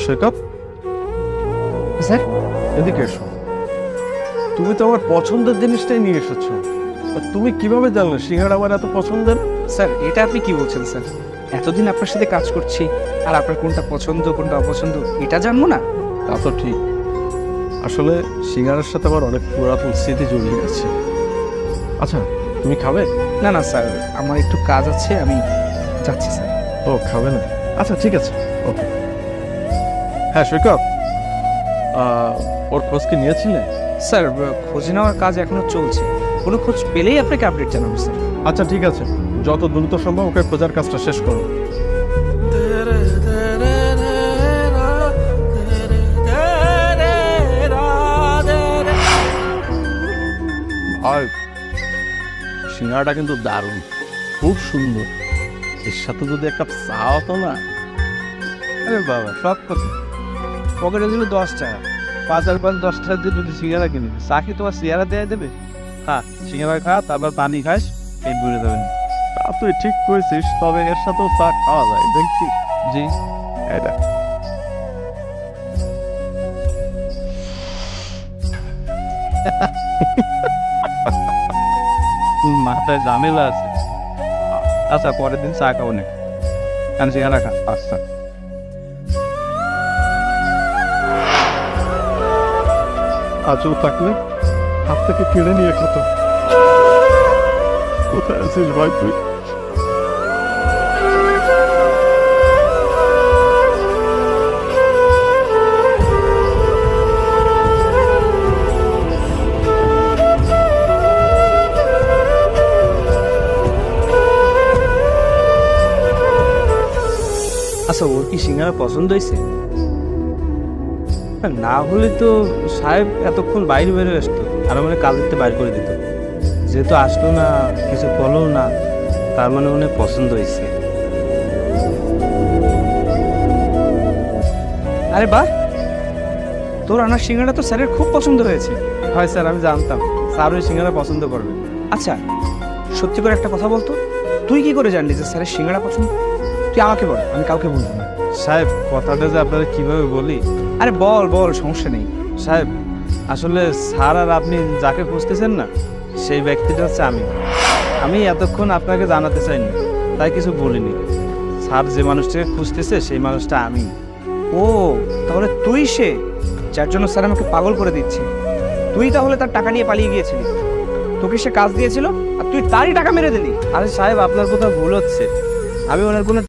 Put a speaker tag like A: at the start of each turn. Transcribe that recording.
A: Shake-up
B: sir
A: এদিকে এসো। তুমি তো আমার পছন্দের জিনিসটাই নিয়ে এসেছো। আর তুমি কিভাবে জানলে সিঙ্গাড়া আমার এত পছন্দের?
B: স্যার এটা আপনি কি বলছেন স্যার? এতদিন আপনার সাথে কাজ করছি, আর আপনার কোনটা পছন্দ কোনটা অপছন্দ এটা জানবো না?
A: তা তো ঠিক। আসলে সিঙ্গাড়ার সাথে আমার অনেক পুরাতন স্মৃতি জড়িয়ে গেছে। আচ্ছা, তুমি খাবে?
B: না না স্যার, আমার একটু কাজ আছে, আমি যাচ্ছি স্যার।
A: ও খাবে না? আচ্ছা ঠিক আছে, ওকে। হ্যাঁ সৈকত, ওর খোঁজ কি নিয়েছিলে?
B: স্যার খোঁজ নেওয়ার কাজ এখনো চলছে, কোনো খোঁজ পেলেই আপনাকে আপডেট জানাবো স্যার।
A: আচ্ছা ঠিক আছে, যত দ্রুত সম্ভব ওকে খোঁজার কাজটা শেষ করো। আর সিঙ্গাড়াটা কিন্তু দারুণ, খুব সুন্দর। এর সাথে যদি একটা চা হতো না।
C: আরে বাবা, সব কথা পকেটে দিল 10 টাকা, 5 10 টাকা দিয়ে যদি সিঙ্গারা কিনে চা কি তোমার সিঙ্গারা দেয়া দেবে? খা সিঙ্গারা খা, তারপর পানি খাস, পেট ভরে যাবেন।
A: তা তুই ঠিক করেছিস, তবে এর সাথেও চা খাওয়া যায় দেখছি।
C: জি,
A: এটা
C: মাথায় ঝামেলা আছে। আচ্ছা পরের দিন চা খাবো না, কারণ সিঙ্গারা খা। আচ্ছা
A: আজও থাকলে হাত থেকে কেড়ে নিয়ে খেত। কোথায় আছিস ভাই তুই?
B: আচ্ছা ওর কি সিঙ্গারা পছন্দ হয়েছে? না হলে তো সাহেব এতক্ষণ বাইরে বেরো আসতো, আর মানে কাল দিতে বাইর করে দিত। যেহেতু আসলো না, কিছু বলো না, তার মানে মনে হয় পছন্দ হয়েছে। আরে বাহ, তোর আনার সিঙ্গারা তো স্যারের খুব পছন্দ হয়েছে।
C: হয় স্যার, আমি জানতাম স্যার ওই সিঙ্গারা পছন্দ করবে।
B: আচ্ছা সত্যি করে একটা কথা বলতো, তুই কি করে জানলি যে স্যারের সিঙ্গারা পছন্দ? তুই আমাকে বল, আমি কাউকে বলবো না।
C: সাহেব কথাটা যে আপনারা কিভাবে বলি।
B: আরে বল বল, সমস্যা নেই।
C: সাহেব আসলে স্যার আর আপনি যাকে খুঁজতেছেন না, সেই ব্যক্তিটা হচ্ছে আমি। আমি এতক্ষণ আপনাকে জানাতে চাইনি, তাই কিছু বলিনি। স্যার যে মানুষটাকে খুঁজতেছে সেই মানুষটা আমি।
B: ও তাহলে তুই সে যার জন্য স্যার আমাকে পাগল করে দিচ্ছে। তুই তাহলে তার টাকা নিয়ে পালিয়ে গিয়েছিলি, তোকে সে কাজ দিয়েছিল আর তুই তারই টাকা মেরে দিলি।
C: আরে সাহেব আপনার কোথাও ভুল হচ্ছে, আমি ওনার কোনো